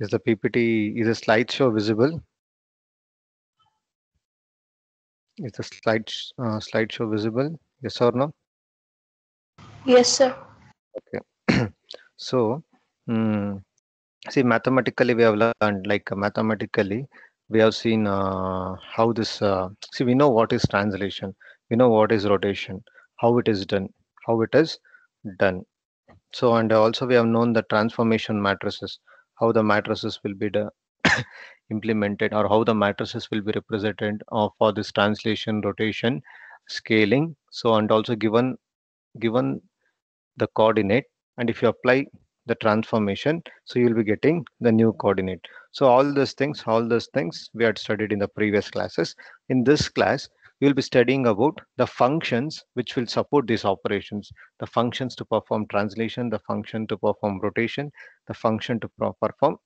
Is the PPT, is the slideshow visible? Is the slideshow visible? Yes or no? Yes, sir. Okay. So, mm, see, mathematically we have learned, like mathematically, we have seen how this. See, we know what is translation, we know what is rotation, how it is done, how it is done. So, and also we have known the transformation matrices, how the matrices will be implemented, or how the matrices will be represented for this translation, rotation, scaling. So, and also given the coordinate, and if you apply the transformation, so you'll be getting the new coordinate. So all those things we had studied in the previous classes. In this class you'll be studying about the functions which will support these operations, the functions to perform translation, the function to perform rotation, the function to perform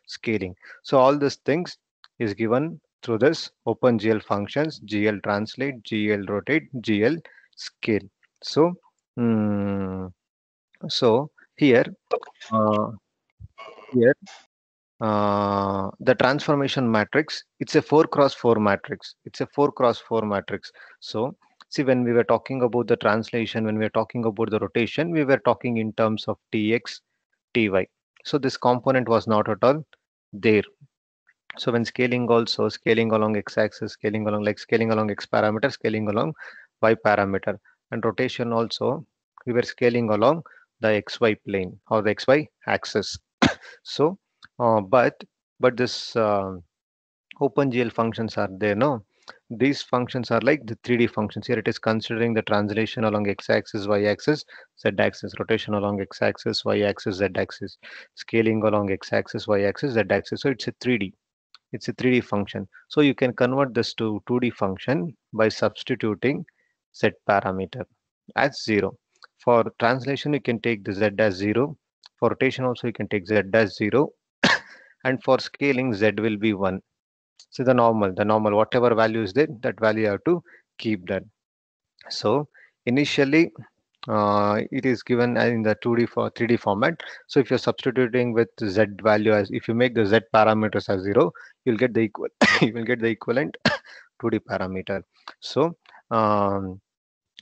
scaling. So all these things is given through this OpenGL functions: GL translate, GL rotate, GL scale. So mm, so here, uh, here, the transformation matrix, it's a 4 cross 4 matrix. It's a 4 cross 4 matrix. So, see, when we were talking about the translation, when we were talking about the rotation, we were talking in terms of Tx, Ty. So, this component was not at all there. So, when scaling also, scaling along x-axis, scaling along x parameter, scaling along y parameter, and rotation also, we were scaling along the xy plane or the xy axis. So, but this OpenGL functions are there. No, these functions are like the 3D functions. Here it is considering the translation along x-axis, y-axis, z-axis, rotation along x-axis, y-axis, z-axis, scaling along x-axis, y-axis, z-axis. So it's a 3D. It's a 3D function. So you can convert this to 2D function by substituting z parameter as 0. For translation, you can take the z as 0. For rotation also, you can take z as 0. And for scaling, z will be 1. So the normal, whatever value is there, that value you have to keep that. So initially, it is given in the 2D for 3D format. So if you're substituting with z value as, if you make the z parameters as 0, you'll get the equal you will get the equivalent 2D parameter. So um,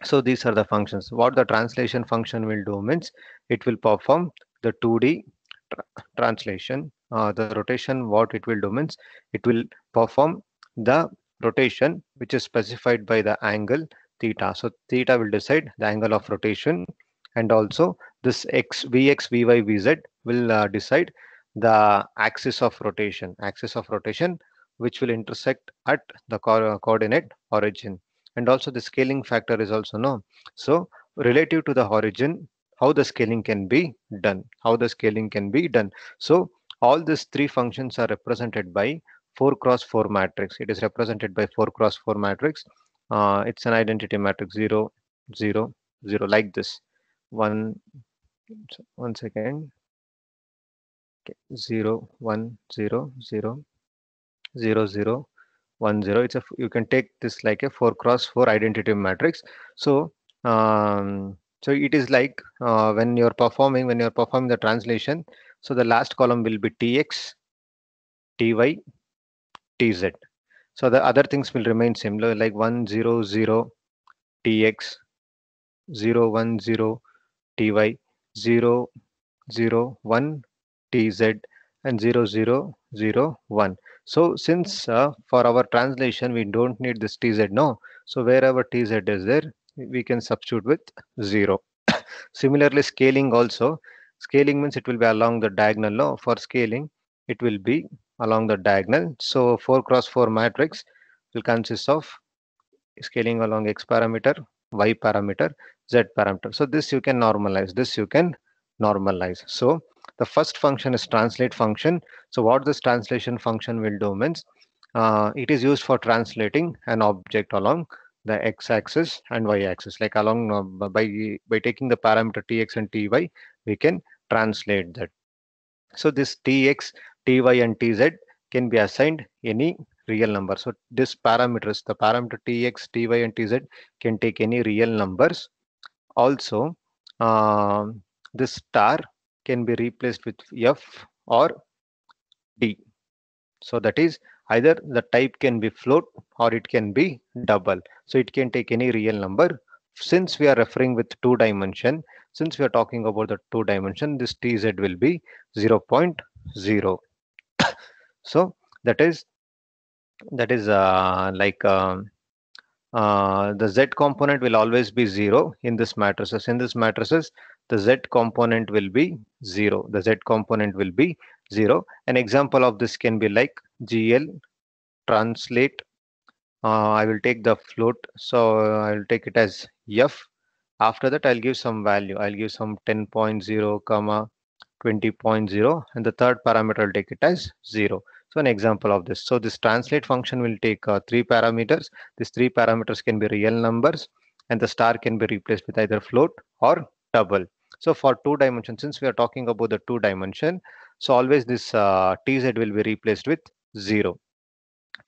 so these are the functions. What the translation function will do means it will perform the 2D translation. The rotation, what it will do means it will perform the rotation which is specified by the angle theta. So theta will decide the angle of rotation, and also this x, vx, vy, vz will decide the axis of rotation. Axis of rotation which will intersect at the coordinate origin, and also the scaling factor is also known. So relative to the origin, how the scaling can be done, so all these three functions are represented by 4 cross 4 matrix. It is represented by 4 cross 4 matrix. It's an identity matrix: 0 0 0, like this. One one second. Okay. 0 1 0 0 0 0 1 0. You can take this like a 4 cross 4 identity matrix. So so it is like when you're performing the translation, so the last column will be tx, ty, tz. So the other things will remain similar, like 1 0 0 tx, 0 1 0 ty, 0 0 1 tz, and 0 0 0 1. So since for our translation we don't need this tz, no, so wherever tz is there, we can substitute with 0. Similarly, scaling also. Scaling means it will be along the diagonal. No, for scaling, it will be along the diagonal. So 4 cross 4 matrix will consist of scaling along x parameter, y parameter, z parameter. So this you can normalize. So the first function is translate function. So what this translation function will do means it is used for translating an object along the x-axis and y-axis. Like along by taking the parameter tx and ty, we can translate that. So this tx, ty, and tz can be assigned any real number. So this parameters, the parameter tx, ty, and tz can take any real numbers. Also, this star can be replaced with f or So that is either the type can be float or it can be double. So it can take any real number. Since we are referring with two dimension, since we are talking about the two dimension, this tz will be 0 0.0. So that is the z component will always be 0 in this matrices. In this matrices, the z component will be 0. The z component will be 0. An example of this can be like GL translate. I will take the float, so I will take it as f. After that, I'll give some value. I'll give some 10.0 comma 20.0, and the third parameter I'll take it as 0. So an example of this. So this translate function will take three parameters. These three parameters can be real numbers, and the star can be replaced with either float or double. So for two dimension, since we are talking about the two dimension, so always this tz will be replaced with 0.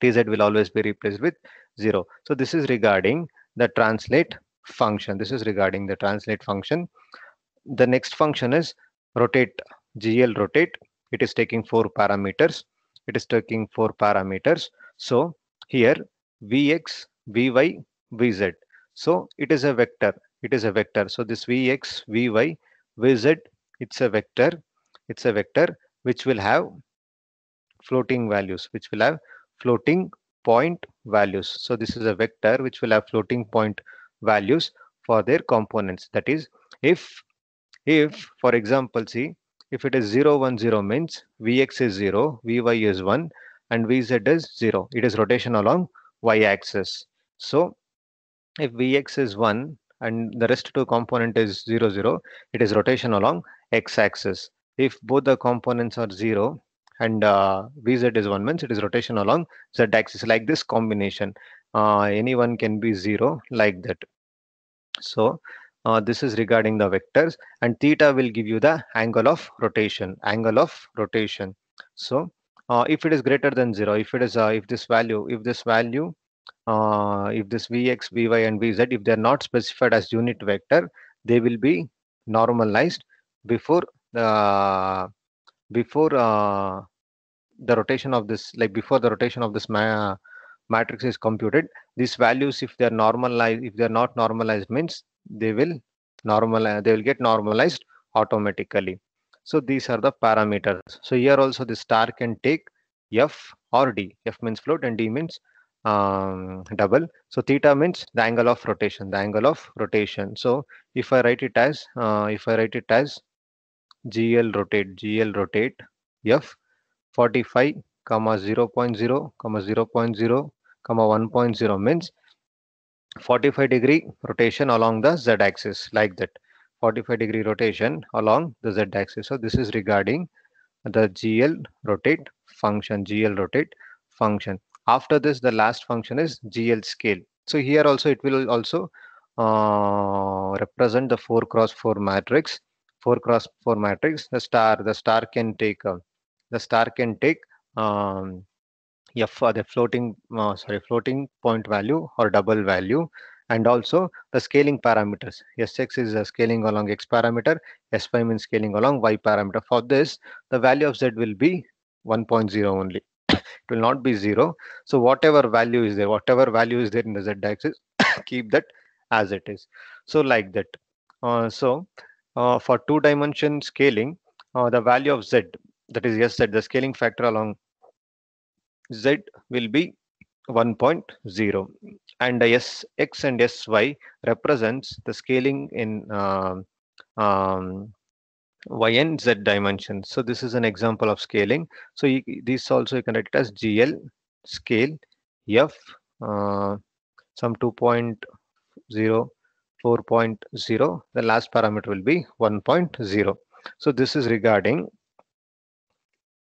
Tz will always be replaced with 0. So this is regarding the translate function. This is regarding the translate function. The next function is rotate. GL rotate. It is taking four parameters. It is taking four parameters. So here Vx, Vy, Vz. So it is a vector. It is a vector. So this Vx, Vy, Vz, it's a vector. It's a vector which will have floating values, which will have floating point values. So this is a vector which will have floating point values for their components. That is, if for example, see, if it is 0 1 0 means Vx is 0, Vy is 1, and Vz is 0. It is rotation along y axis. So if Vx is 1 and the rest two component is 0 0, it is rotation along x axis. If both the components are 0 and Vz is 1 means it is rotation along z axis, like this combination. Anyone can be 0 like that. So this is regarding the vectors, and theta will give you the angle of rotation. Angle of rotation. So if it is greater than 0, if it is if this Vx, Vy, and Vz, if they are not specified as unit vector, they will be normalized before the before the rotation of this, like before the rotation of this matrix is computed. These values, if they are normalized, if they are not normalized, means they will they will get normalized automatically. So these are the parameters. So here also the star can take f or d. F means float and d means double. So theta means the angle of rotation, the angle of rotation. So if I write it as GL rotate f 45 comma 0 0.0 comma 0 0.0 comma 1.0 means 45-degree rotation along the z axis, like that. 45-degree rotation along the z axis. So this is regarding the GL rotate function. GL rotate function. After this, the last function is GL scale. So here also it will also represent the 4 cross 4 matrix. 4 cross 4 matrix. The star can take um, f for the floating point value or double value, and also the scaling parameters. Sx is scaling along x parameter, s5 means scaling along y parameter. For this, the value of z will be 1.0 only. It will not be 0. So whatever value is there, in the z axis, keep that as it is. So like that. For two dimension scaling, the value of z, that is sz, the scaling factor along z will be 1.0, and Sx and Sy represents the scaling in um, y and z dimensions. So this is an example of scaling. So this also you can write it as GL scale f some 2.0, 4.0. The last parameter will be 1.0. So this is regarding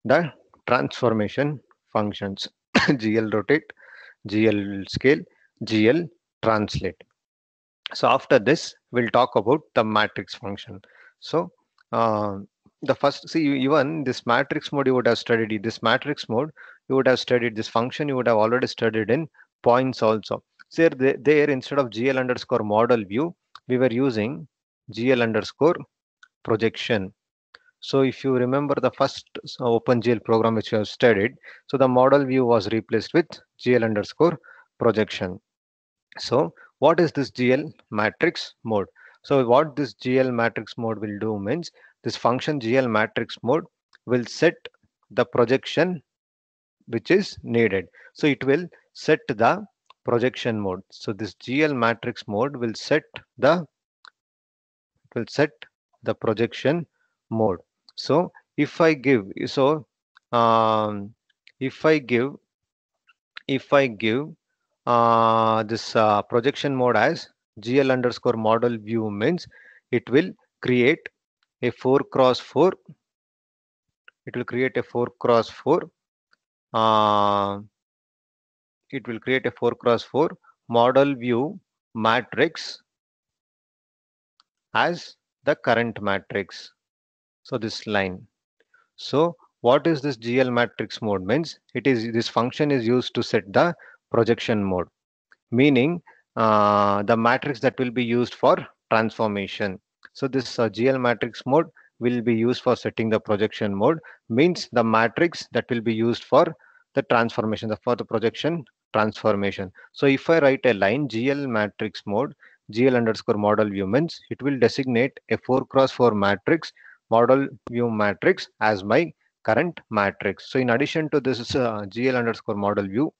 the transformation functions. GL rotate, GL scale, GL translate. So after this, we'll talk about the matrix function. So uh, the first, see, even this matrix mode you would have studied. This matrix mode you would have studied. This function you would have already studied in points also. So there instead of GL underscore model view, we were using GL underscore projection. So if you remember the first OpenGL program which you have studied, so the model view was replaced with GL underscore projection. So what is this GL matrix mode? So what this GL matrix mode will do means this function GL matrix mode will set the projection which is needed. So it will set the projection mode. So this GL matrix mode the will set the projection mode. So if I give so um, if I give if I give this projection mode as GL underscore model view means it will create a 4 cross 4. It will create a 4 cross 4. Uh, it will create a 4 cross 4 model view matrix as the current matrix. So this line. So what is this GL matrix mode means? It is this function is used to set the projection mode, meaning the matrix that will be used for transformation. So this GL matrix mode will be used for setting the projection mode, means the matrix that will be used for the transformation, for the projection transformation. So if I write a line GL matrix mode, GL underscore model view means it will designate a 4 cross 4 matrix, model view matrix as my current matrix. So in addition to this GL underscore model view,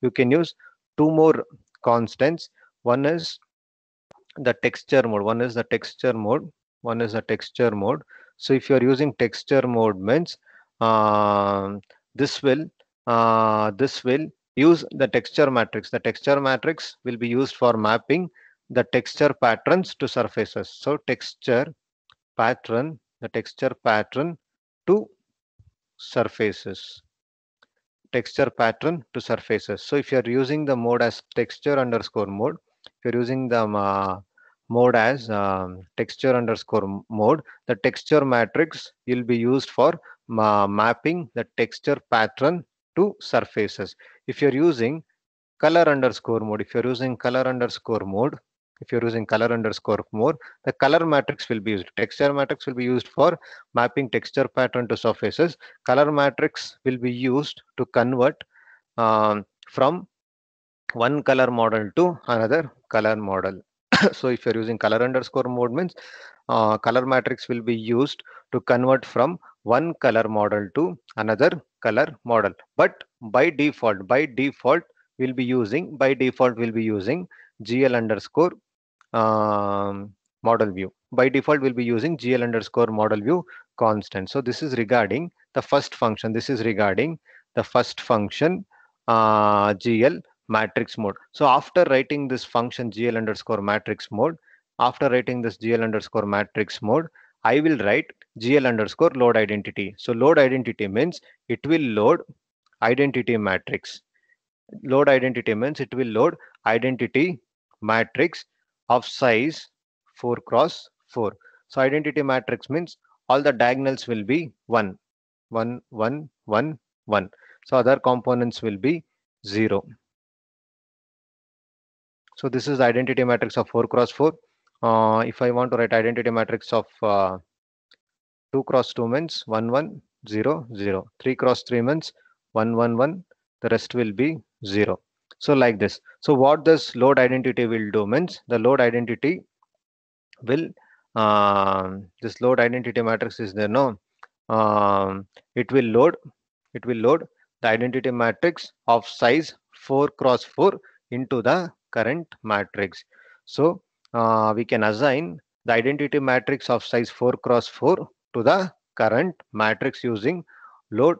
you can use two more constants. One is the texture mode. One is the texture mode. So if you are using texture mode means um, this will this will use the texture matrix. The texture matrix will be used for mapping the texture patterns to surfaces. So the texture pattern to surfaces. Texture pattern to surfaces. So if you are using the mode as texture underscore mode, if you're using the mode as texture underscore mode, the texture matrix will be used for mapping the texture pattern to surfaces. If you're using color underscore mode, if you're using color underscore mode, the color matrix will be used. Texture matrix will be used for mapping texture pattern to surfaces. Color matrix will be used to convert from one color model to another color model. So if you're using color underscore mode means color matrix will be used to convert from one color model to another color model. But by default we'll be using GL underscore model view. By default we'll be using GL underscore model view constant. So this is regarding the first function. GL matrix mode. So after writing this function GL underscore matrix mode, I will write GL underscore load identity. So load identity means it will load identity matrix. Load identity means it will load identity matrix of size 4 cross 4. So identity matrix means all the diagonals will be 1, 1, 1, 1, 1. So other components will be 0. So this is the identity matrix of 4 cross 4. If I want to write identity matrix of 2 cross 2 means 1, 1, 0, 0. 3 cross 3 means 1, 1, 1. The rest will be 0. So like this. So what this load identity will do means the load identity will this load identity matrix is there no it will load the identity matrix of size 4 cross 4 into the current matrix. So we can assign the identity matrix of size 4 cross 4 to the current matrix using load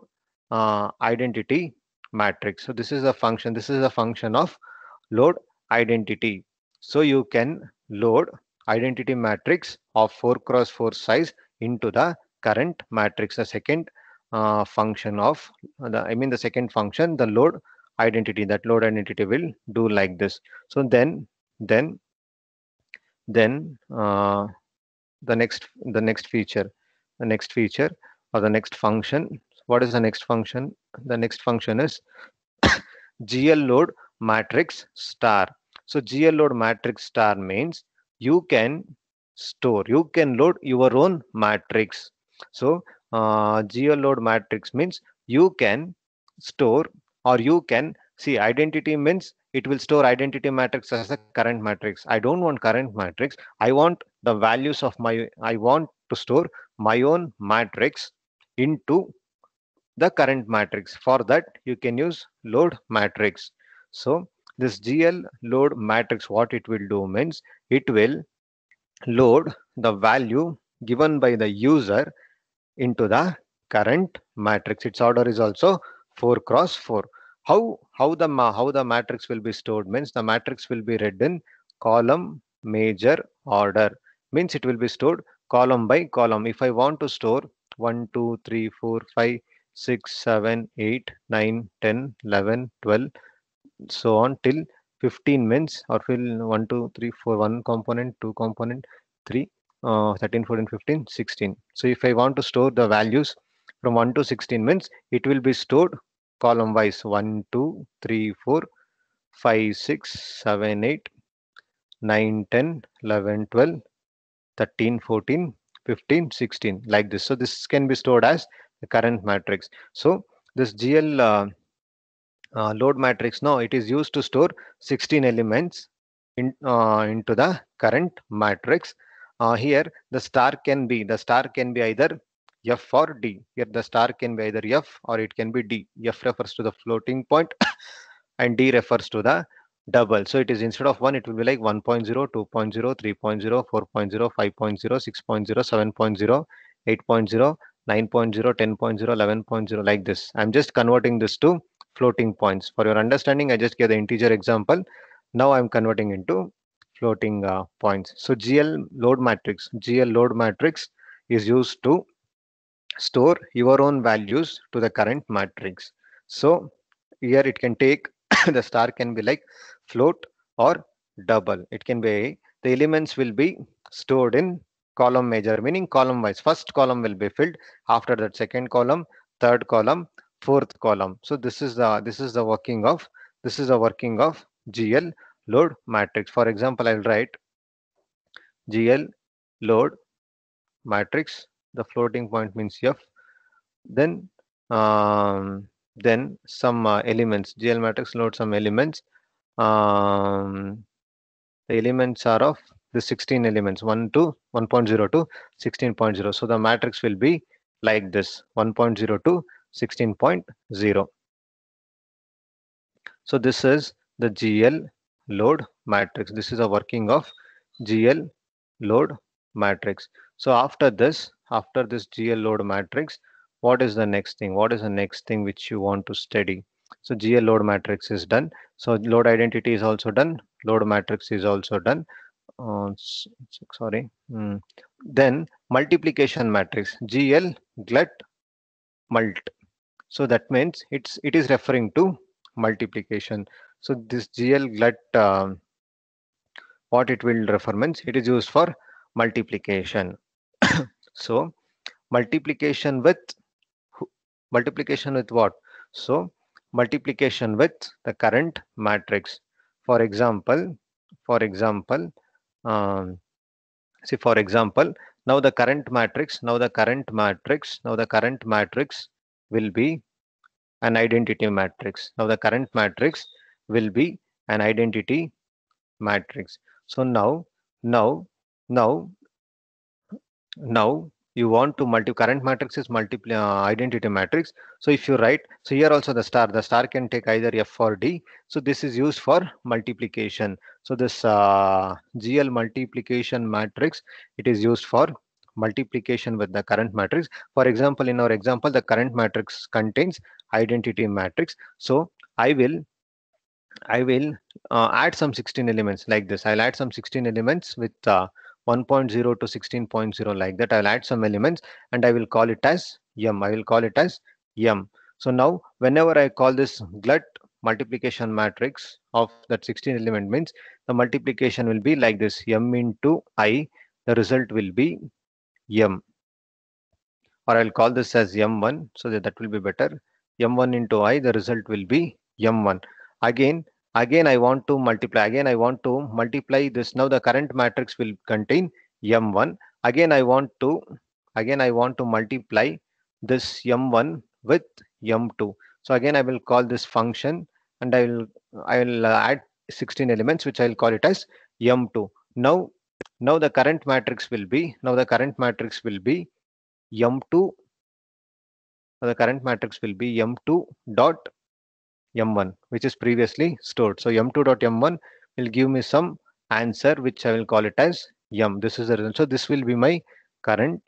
identity matrix. So this is a function. This is a function of load identity. So you can load identity matrix of 4 cross 4 size into the current matrix. The second function of the second function, the load identity. That load identity will do like this. So then then the next feature, the next feature or the next function. What is the next function? The next function is GL load matrix star. So GL load matrix star means you can load your own matrix. So geoload matrix means you can store, or you can see, identity means it will store identity matrix as the current matrix. I don't want current matrix. I want the values of my, I want to store my own matrix into the current matrix. For that, you can use load matrix. So this GL load matrix, what it will do means it will load the value given by the user into the current matrix. Its order is also 4 cross 4. How the matrix will be stored means the matrix will be read in column major order, means it will be stored column by column. If I want to store 1 2 3 4 5 6 7 8 9 10 11 12 so on till 15 means, or fill 1 2 3 4 1 component 2 component 3 13 14 15 16. So if I want to store the values from 1 to 16 means it will be stored column wise: 1 2 3 4 5 6 7 8 9 10 11 12 13 14 15 16, like this. So this can be stored as the current matrix. So this GL load matrix, now it is used to store 16 elements into the current matrix. Here the star can be either F or D. Here the star can be either F or it can be D. F refers to the floating point and D refers to the double. So it is, instead of 1 it will be like 1.0, 2.0, 3.0, 4.0, 5.0, 6.0, 7.0, 8.0, 9.0, 10.0, 11.0, like this. I'm just converting this to floating points. For your understanding, I just gave the integer example. Now I'm converting into floating points. So GL load matrix is used to store your own values to the current matrix. So here it can take the star can be like float or double. It can be, the elements will be stored in column major, meaning column wise. First column will be filled, after that second column, third column, fourth column. So this is the working of, this is the working of GL load matrix. For example, I'll write GL load matrix. The floating point means F. Then some elements. GL matrix load some elements. Um, the elements are of the 16 elements, 1 to 1.0 to 16.0. So the matrix will be like this: 1.0 to 16.0. So this is the GL load matrix. This is a working of GL load matrix. So after this GL load matrix, what is the next thing? What is the next thing which you want to study? So GL load matrix is done. So load identity is also done. Load matrix is also done. Sorry. Then multiplication matrix, GL glut mult. So that means it is referring to multiplication. So this GL glut, what it will refer means it is used for multiplication. So multiplication with multiplication with what? So multiplication with the current matrix. For example, for example, um, see for example, now the current matrix, now the current matrix will be an identity matrix. Now the current matrix will be an identity matrix. So now, now, now you want to current matrix is multiply identity matrix. So if you write, so here also the star can take either F or D. So this is used for multiplication. So this GL multiplication matrix, it is used for multiplication with the current matrix. For example, in our example, the current matrix contains identity matrix. So I will add some 16 elements like this. I'll add some 16 elements with 1.0 to 16.0, like that. I'll add some elements and I will call it as M. I will call it as M. So now whenever I call this glut multiplication matrix of that 16 element means the multiplication will be like this: M into I, the result will be M, or I'll call this as M1, so that will be better. M1 into I, the result will be M1. Again, I want to multiply. Again, I want to multiply this. Now the current matrix will contain M1. Again, I want to again I want to multiply this m1 with m2. So again I will call this function, and I will add 16 elements, which I will call it as m2. Now the current matrix will be, m2, the current matrix will be m2 dot m1, which is previously stored. So m2 dot m1 will give me some answer, which I will call it as m. This is the result. So this will be my current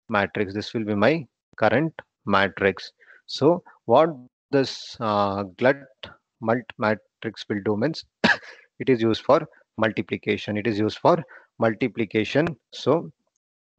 matrix. This will be my current matrix. So what this glut mult matrix will do means, it is used for multiplication. It is used for multiplication. So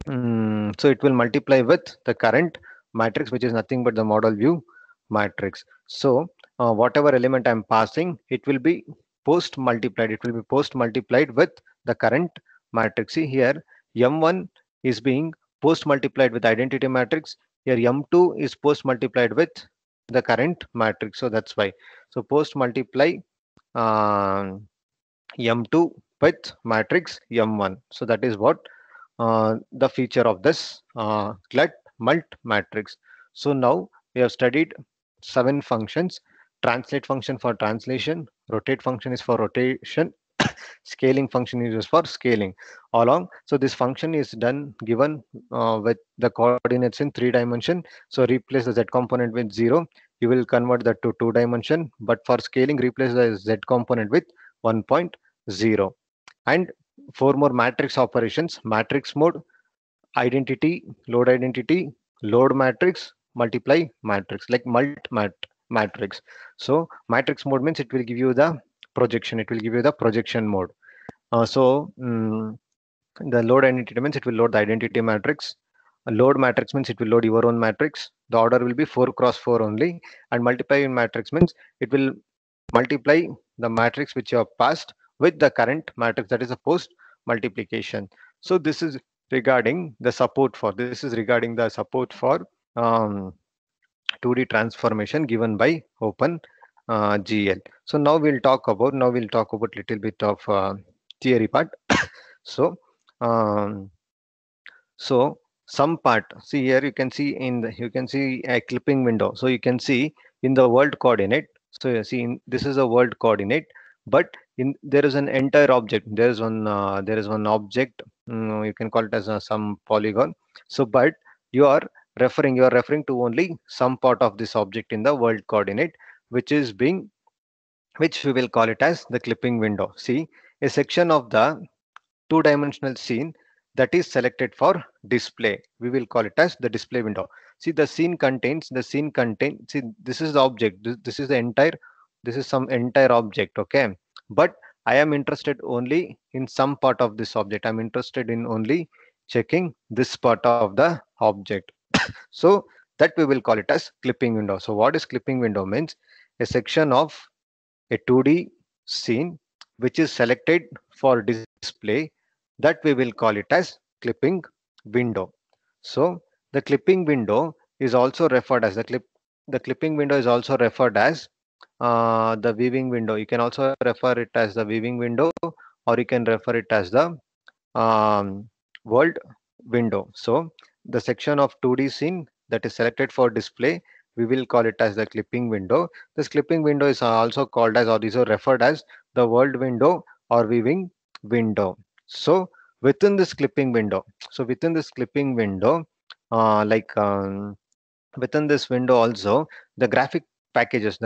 so it will multiply with the current matrix, which is nothing but the model view matrix. So whatever element I'm passing, it will be post multiplied. It will be post multiplied with the current matrix. See here, M1 is being post multiplied with identity matrix. Here M2 is post multiplied with the current matrix. So that's why. So post multiply um M2 with matrix M1. So that is what the feature of this glut mult matrix. So now we have studied 7 functions. Translate function for translation, rotate function is for rotation, scaling function is used for scaling along. So this function is done given with the coordinates in 3 dimension. So replace the z component with 0, you will convert that to 2 dimension, but for scaling replace the z component with 1.0. And 4 more matrix operations: matrix mode, identity, load matrix, multiply matrix, like matrix. So matrix mode means it will give you the projection. It will give you the projection mode. The load identity means it will load the identity matrix. A load matrix means it will load your own matrix. The order will be 4 cross 4 only. And multiply matrix means it will multiply the matrix which you have passed with the current matrix, that is a post multiplication. So this is regarding the support for, um, 2D transformation given by Open GL. So now we'll talk about little bit of theory part. So um, so some part, see here, you can see you can see a clipping window. So you can see in the world coordinate. So you see this is a world coordinate, but in there is an entire object. There is one object. You can call it as some polygon. So but you are you are referring to only some part of this object in the world coordinate, which is being, which we will call it as the clipping window. See, a section of the two-dimensional scene that is selected for display, we will call it as the display window. See, the scene contain, see, this is the object, this is the entire, this is some entire object, okay? But I am interested only in some part of this object. I'm interested in only checking this part of the object. So that we will call it as clipping window. So what is clipping window means? A section of a 2D scene which is selected for display, that we will call it as clipping window. So the clipping window is also referred as the clipping window is also referred as the viewing window. You can also refer it as the viewing window, or you can refer it as the um, world window. So the section of 2D scene that is selected for display, we will call it as the clipping window. This clipping window is also called as, or is also referred as, the world window or viewing window. So within this clipping window, like within this window also, the graphic packages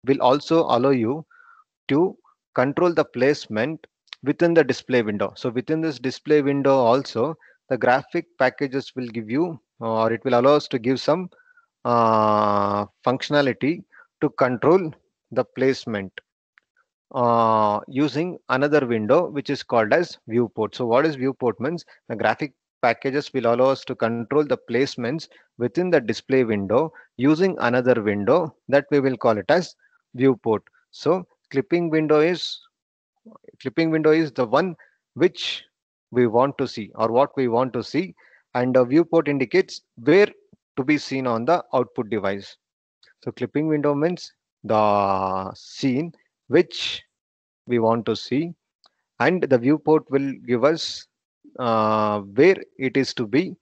will also allow you to control the placement within the display window. So within this display window also, the graphic packages will give you, or it will allow us to give some functionality to control the placement using another window which is called as viewport. So what is viewport means? The graphic packages will allow us to control the placements within the display window using another window, that we will call it as viewport. So clipping window is the one which we want to see, or what we want to see, and a viewport indicates where to be seen on the output device. So clipping window means the scene which we want to see, and the viewport will give us where it is to be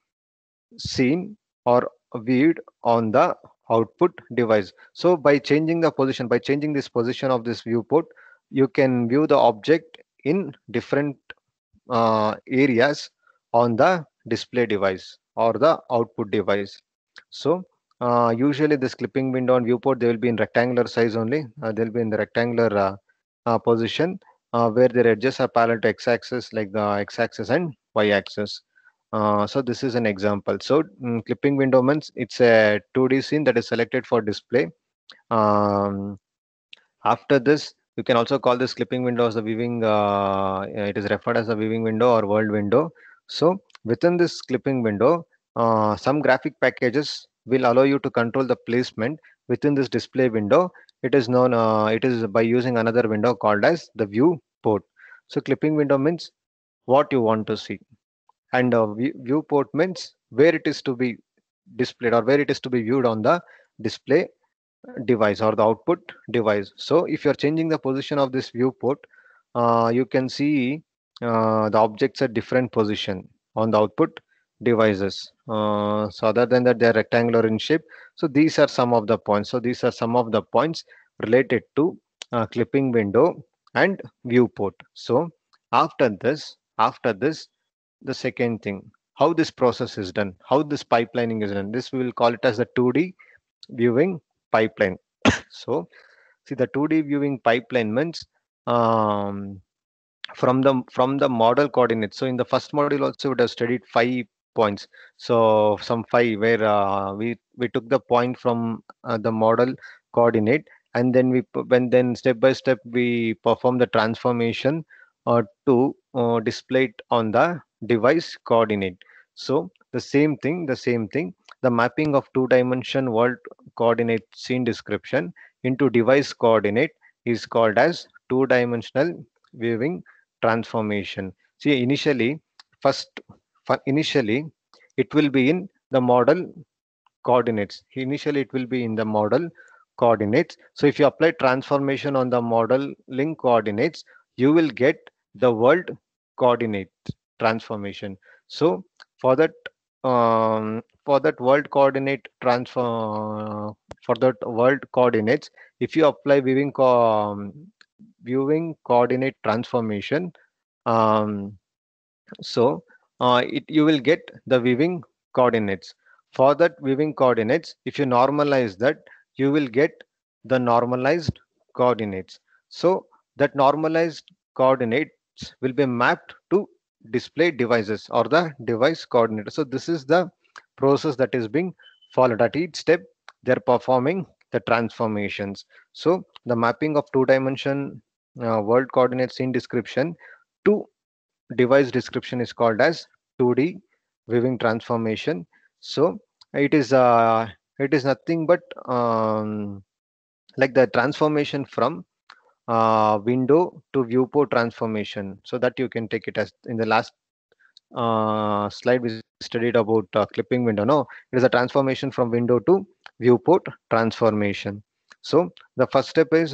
seen or viewed on the output device. So by changing the position, by changing this position of this viewport, you can view the object in different areas on the display device or the output device. So usually this clipping window and viewport, they will be in rectangular size only. They'll be in the rectangular position where their edges are parallel to x-axis, like the x-axis and y-axis. So this is an example. So clipping window means it's a 2D scene that is selected for display. Um, After this, you can also call this clipping window as the viewing. It is referred as a viewing window or world window. So within this clipping window, some graphic packages will allow you to control the placement within this display window. It is known. It is by using another window called as the view port. So clipping window means what you want to see, and viewport means where it is to be displayed or where it is to be viewed on the display device or the output device. So if you're changing the position of this viewport, you can see the objects at different position on the output devices. So other than that, they are rectangular in shape. So these are some of the points. So these are some of the points related to clipping window and viewport. So after this, the second thing, how this process is done, how this pipelining is done. This we will call it as the 2D viewing pipeline. So see, the 2D viewing pipeline means um, from the model coordinates. So in the first module also we would have studied 5 points. So some five where we took the point from the model coordinate, and then when then step by step we perform the transformation to display it on the device coordinate. So the same thing, the mapping of two-dimension world coordinate scene description into device coordinate is called as two-dimensional viewing transformation. See, first, initially, it will be in the model coordinates. Initially, it will be in the model coordinates. So, if you apply transformation on the modeling coordinates, you will get the world coordinate transformation. So, for that, for that world coordinate transfer, for that world coordinates, if you apply viewing coordinate transformation, um, so you will get the weaving coordinates. For that weaving coordinates, if you normalize that, you will get the normalized coordinates. So that normalized coordinates will be mapped to display devices or the device coordinator. So this is the process that is being followed. At each step, they're performing the transformations. So the mapping of two-dimension world coordinates in description to device description is called as 2D viewing transformation. So it is uh, it is nothing but like the transformation from window to viewport transformation. So that you can take it as in the last slide we studied about clipping window. No, it is a transformation from window to viewport transformation. So the first step is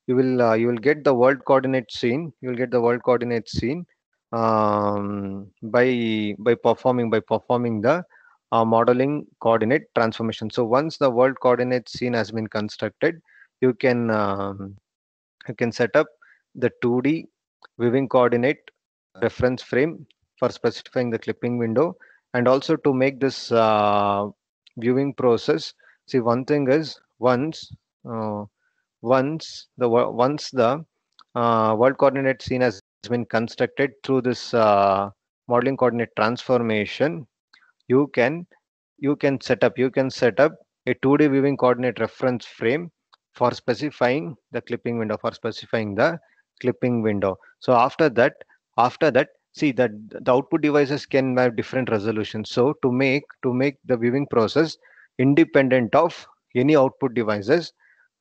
you will get the world coordinate scene. You will get the world coordinate scene by performing the modeling coordinate transformation. So once the world coordinate scene has been constructed, you can you can set up the 2D viewing coordinate reference frame for specifying the clipping window, and also to make this viewing process. See, one thing is uh, once the world coordinate scene has been constructed through this modeling coordinate transformation, you can you can set up a 2D viewing coordinate reference frame for specifying the clipping window, So after that, see that the output devices can have different resolutions. So to make the viewing process independent of any output devices,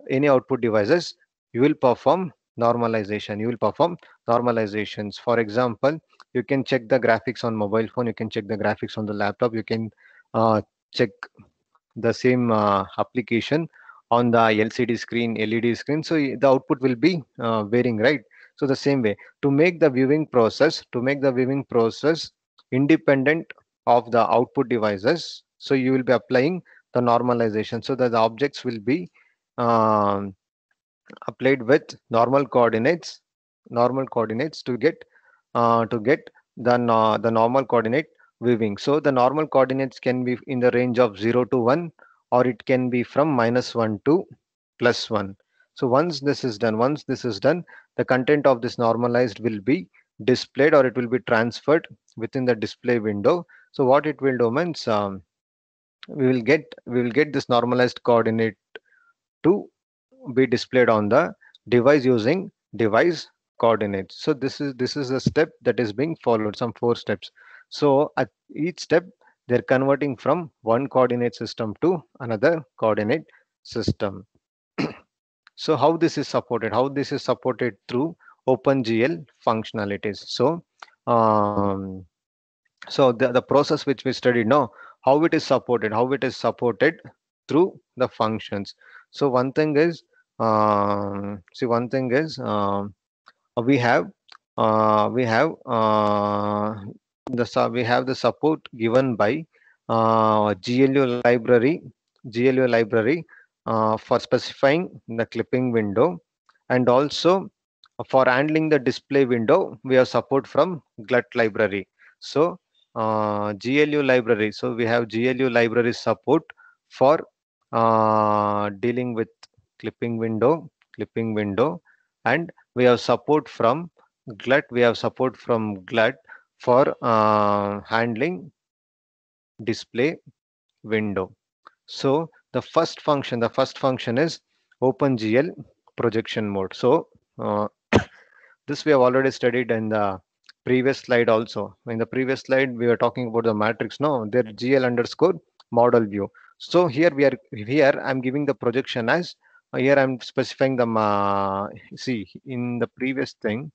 any output devices, you will perform normalizations. For example, you can check the graphics on mobile phone, you can check the graphics on the laptop, you can check the same application on the LCD screen, LED screen. So the output will be varying, right? So the same way, to make the viewing process independent of the output devices, so you will be applying the normalization so that the objects will be um, applied with normal coordinates to get the normal coordinate viewing. So the normal coordinates can be in the range of 0 to 1, or it can be from -1 to +1. So once this is done, the content of this normalized will be displayed, or it will be transferred within the display window. So what it will do means, we will get this normalized coordinate to be displayed on the device using device coordinates. So this is a step that is being followed, some four steps. So at each step, they're converting from one coordinate system to another coordinate system. So how this is supported through OpenGL functionalities. So the process which we studied now, how it is supported through the functions. So one thing is, we have the support given by GLU library for specifying the clipping window, and also for handling the display window we have support from GLUT library. So GLU library. So we have GLU library support for dealing with clipping window, and we have support from GLUT for handling display window. So the first function is OpenGL projection mode. So this we have already studied in the previous slide also. In the previous slide, we were talking about the matrix. No, their GL underscore model view. So here I'm giving the projection as here I'm specifying the see in the previous thing,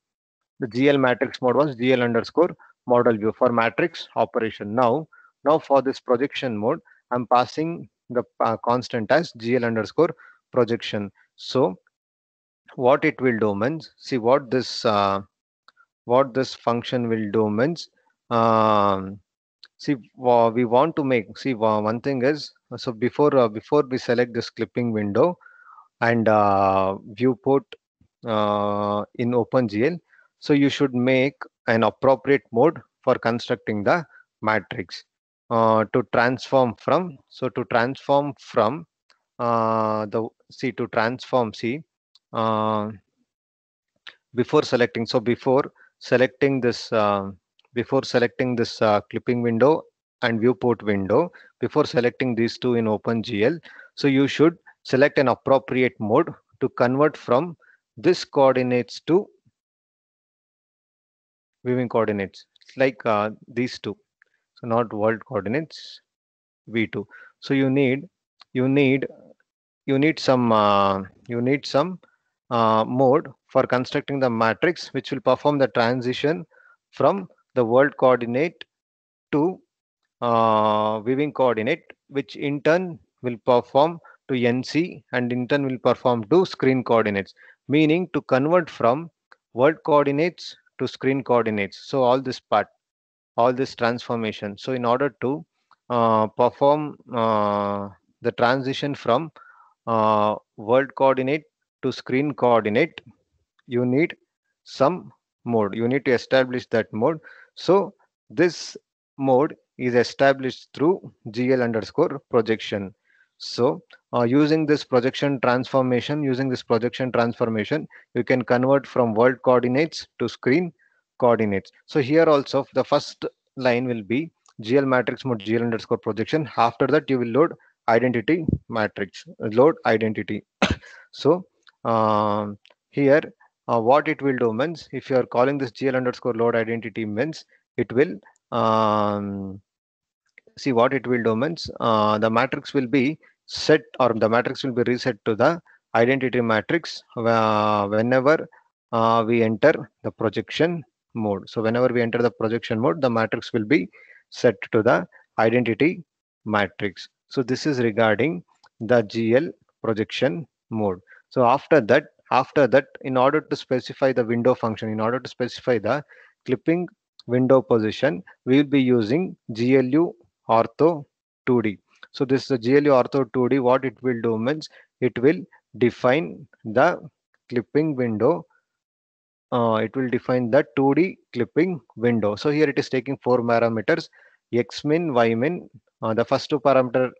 the GL matrix mode was GL underscore model view for matrix operation. Now for this projection mode, I'm passing the constant as GL underscore projection. So what it will do means, see what this function will do means, um, see we want to make, see one thing is, so before we select this clipping window and viewport in OpenGL, so you should make an appropriate mode for constructing the matrix to transform from the see to transform see uh, before selecting so before selecting this clipping window and viewport window, before selecting these two in OpenGL, so you should select an appropriate mode to convert from this coordinates to viewing coordinates, like these two. So not world coordinates, v2. So you need some mode for constructing the matrix which will perform the transition from the world coordinate to viewing coordinate, which in turn will perform to NC, and in turn will perform to screen coordinates, meaning to convert from world coordinates to screen coordinates. So all this transformation. So in order to perform the transition from world coordinate to screen coordinate, you need some mode. You need to establish that mode. So this mode is established through GL underscore projection. So using this projection transformation, you can convert from world coordinates to screen coordinates. So here also the first line will be GL matrix mode GL underscore projection. After that, you will load identity matrix, load identity. So here what it will do means, if you are calling this GL underscore load identity means, it will see what it will do means, the matrix will be set, or the matrix will be reset to the identity matrix whenever we enter the projection mode. So whenever we enter the projection mode, the matrix will be set to the identity matrix. So this is regarding the GL projection mode. So after that, After that, in order to specify the window function, in order to specify the clipping window position, we will be using GLU ortho 2D. So this is the GLU ortho 2D. What it will do means it will define the clipping window. It will define the 2D clipping window. So here it is taking four parameters: x min, y min. The first two parameter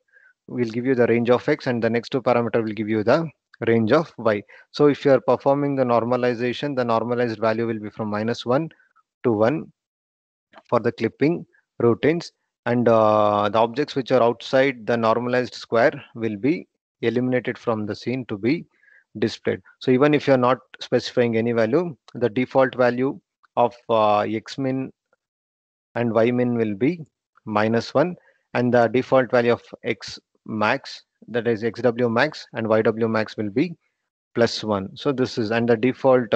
will give you the range of x, and the next two parameter will give you the range of y. So if you are performing the normalization, the normalized value will be from -1 to 1 for the clipping routines, and the objects which are outside the normalized square will be eliminated from the scene to be displayed. So even if you are not specifying any value, the default value of x min and y min will be -1, and the default value of x max, that is xw max, and yw max will be +1. So this is, and the default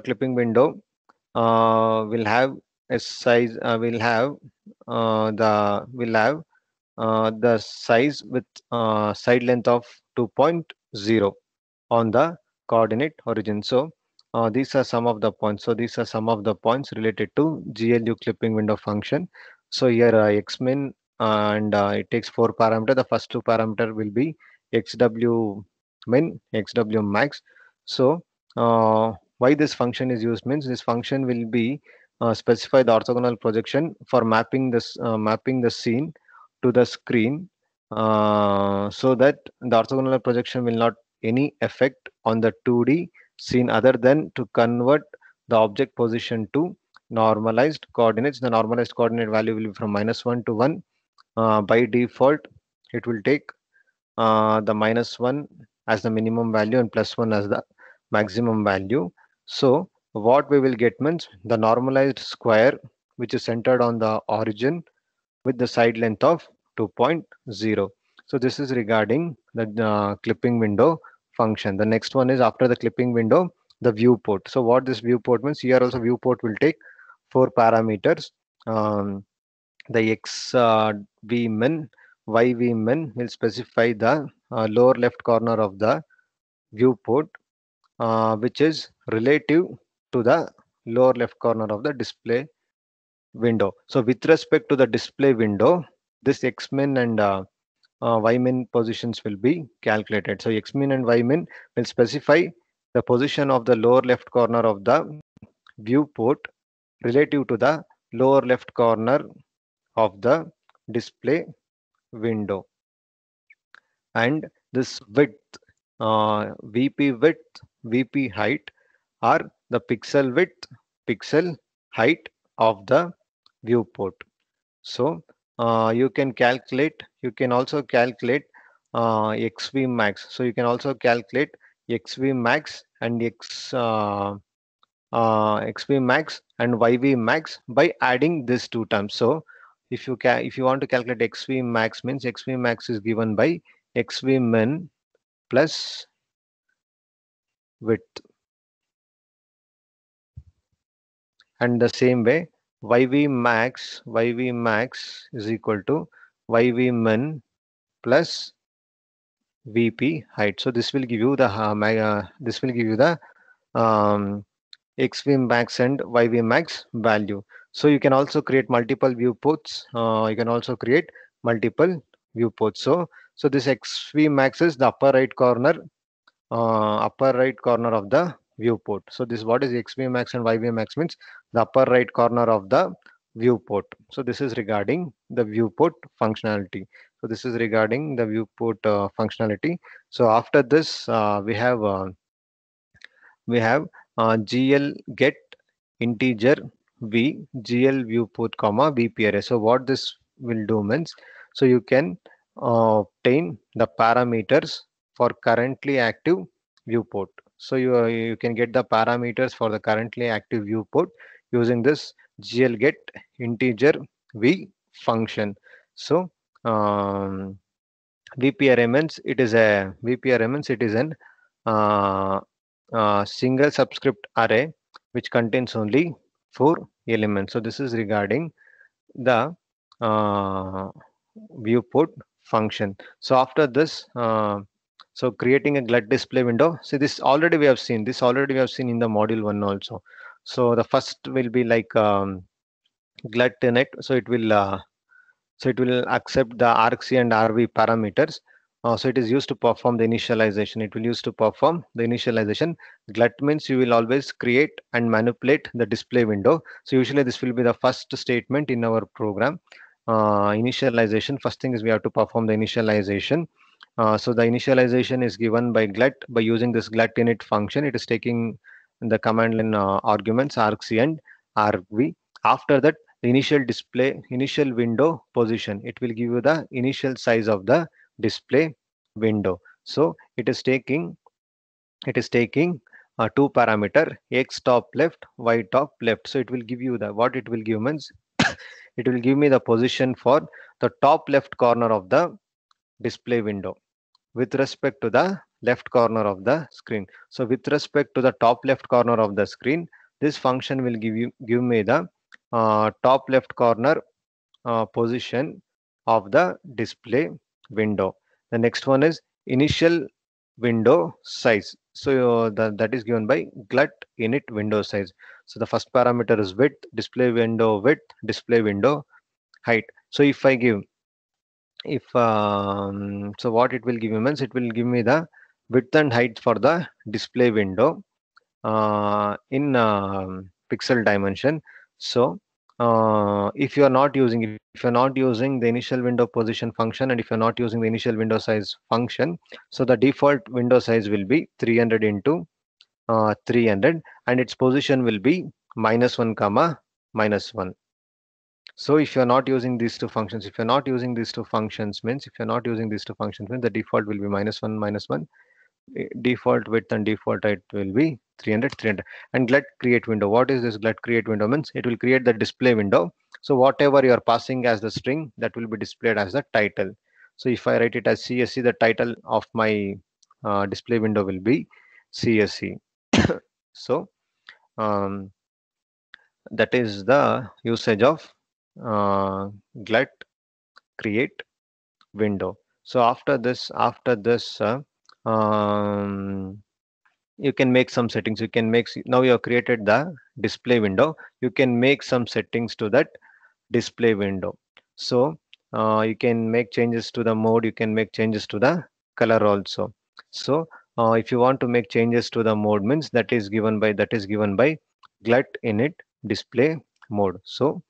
clipping window will have a size, will have the size with side length of 2.0 on the coordinate origin. So these are some of the points. So these are some of the points related to GLU clipping window function. So here xmin, and it takes four parameter. The first two parameter will be xw min, xw max. So why this function is used means this function will be specify the orthogonal projection for mapping the scene to the screen, so that the orthogonal projection will not any effect on the 2D scene other than to convert the object position to normalized coordinates. The normalized coordinate value will be from -1 to 1. By default, it will take the -1 as the minimum value and +1 as the maximum value. So what we will get means the normalized square which is centered on the origin with the side length of 2.0. So this is regarding the clipping window function. The next one is after the clipping window, the viewport. So what this viewport means, here also viewport will take four parameters. The x v min, y v min will specify the lower left corner of the viewport, which is relative to the lower left corner of the display window. So with respect to the display window, this x min and y min positions will be calculated. So x min and y min will specify the position of the lower left corner of the viewport relative to the lower left corner of the display window. And this width, vp width, vp height are the pixel width, pixel height of the viewport. So you can also calculate xv max. So you can also calculate xv max and xv max and yv max by adding these two terms. So if you want to calculate xv max means xv max is given by xv min plus width, and the same way yv max is equal to yv min plus VP height. So this will give you the um, XV max and YV max value. So you can also create multiple viewports. You can also create multiple viewports. So this XV max is the upper right corner of the viewport. So this what is XV max and YV max means the upper right corner of the viewport. So this is regarding the viewport functionality. So this is regarding the viewport functionality. So after this, we have GL get integer v GL viewport comma VP array. So what this will do means, so you can obtain the parameters for currently active viewport. So you can get the parameters for the currently active viewport using this GL get integer v function. So um, VPRA means it is an uh, single subscript array which contains only four elements. So this is regarding the viewport function. So after this, So creating a glut display window. See, this already we have seen. This already we have seen in the module one also. So the first will be like glut init. So it will accept the argc and rv parameters. So it is used to perform the initialization. It will use to perform the initialization. Glut means you will always create and manipulate the display window. So usually this will be the first statement in our program. Initialization. First thing is we have to perform the initialization. So the initialization is given by glut by using this glut init function. It is taking the command line arguments argc and rv. After that, the initial display, initial window position, it will give you the initial size of the display window. So it is taking two parameter x top left, y top left. So it will give you the what it will give means it will give me the position for the top left corner of the display window with respect to the left corner of the screen. So with respect to the top left corner of the screen, this function will give me the top left corner position of the display window. The next one is initial window size. So that is given by glut init window size. So the first parameter is width, display window height. So if so what it will give me means it will give me the width and height for the display window in pixel dimension. So if you are not using the initial window position function, and if you're not using the initial window size function, so the default window size will be 300 into 300, and its position will be -1 comma -1. So if you're not using these two functions, the default will be -1 -1. Default width and default height will be 300 300. And glut create window, what is this glut create window means? It will create the display window. So whatever you are passing as the string, that will be displayed as the title. So if I write it as CSC, the title of my display window will be CSC. So um, that is the usage of glut create window. So um, you can make some settings. Now you have created the display window. You can make some settings to that display window. So you can make changes to the mode. You can make changes to the color also. So if you want to make changes to the mode means that is given by glut init display mode. So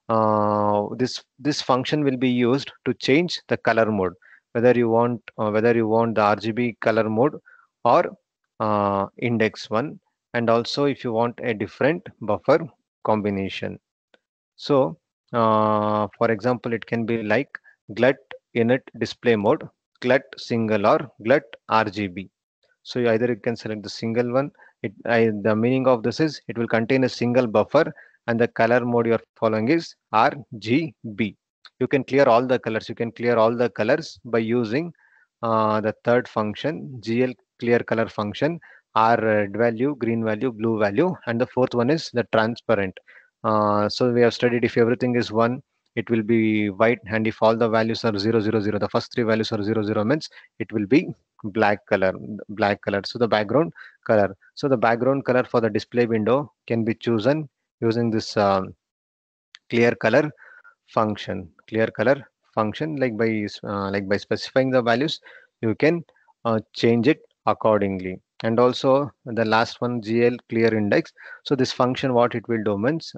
this function will be used to change the color mode, whether you want the RGB color mode or index one, and also if you want a different buffer combination. So for example, it can be like glut init display mode, glut single, or glut RGB. So either you can select the single one. The meaning of this is it will contain a single buffer, and the color mode you are following is RGB. You can clear all the colors. You can clear all the colors by using the third function, GL clear color function, R red value, green value, blue value, and the fourth one is the transparent. So we have studied if everything is one, it will be white, and if all the values are 000, the first three values are 00 means it will be black color. So the background color for the display window can be chosen using this clear color clear color function, like by specifying the values, you can change it accordingly. And also the last one, GL clear index. So this function, what it will do means,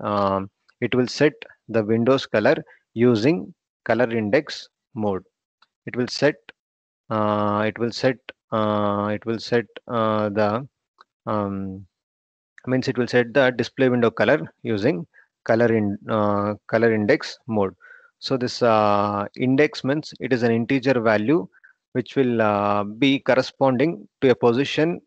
it will set the windows color using color index mode. It will set the um, means it will set the display window color using color index mode. So this index means it is an integer value which will be corresponding to a position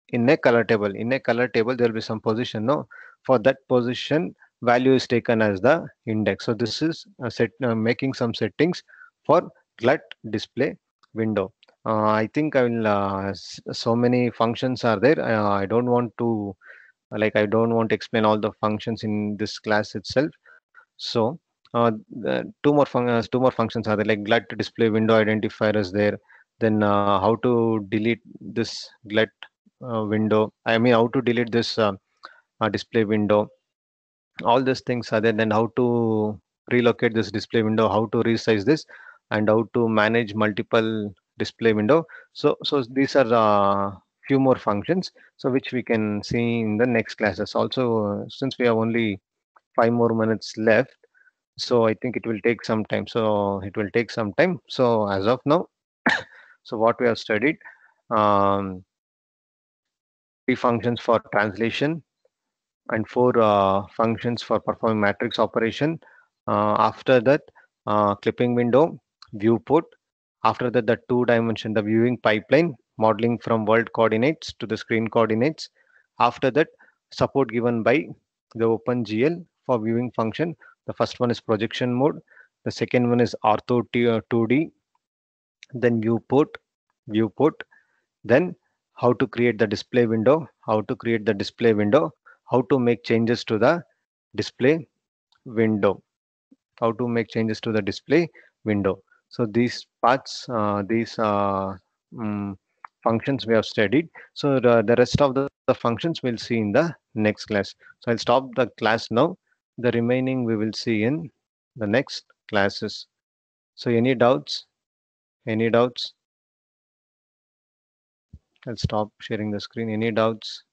in a color table. In a color table, there will be some position. No, for that position, value is taken as the index. So this is making some settings for glut display window. I think I will. So many functions are there. I don't want to explain all the functions in this class itself. So two more functions are there, like glut display window identifier is there. then how to delete this glut window. I mean, how to delete this display window. All these things are there. Then how to relocate this display window, how to resize this, and how to manage multiple display window. So these are few more functions, so which we can see in the next classes. Also, since we have only 5 more minutes left, so I think it will take some time. So as of now, so what we have studied, um, three functions for translation and four functions for performing matrix operation. After that, clipping window, viewport. After that, the two dimension, the viewing pipeline, modeling from world coordinates to the screen coordinates. After that, support given by the OpenGL for viewing function. The first one is projection mode. The second one is ortho 2D, then viewport, then how to create the display window, how to make changes to the display window, So these parts, these mm, functions we have studied. So the rest of the functions we'll see in the next class. So I'll stop the class now. The remaining we will see in the next classes. So any doubts? Any doubts? I'll stop sharing the screen. Any doubts?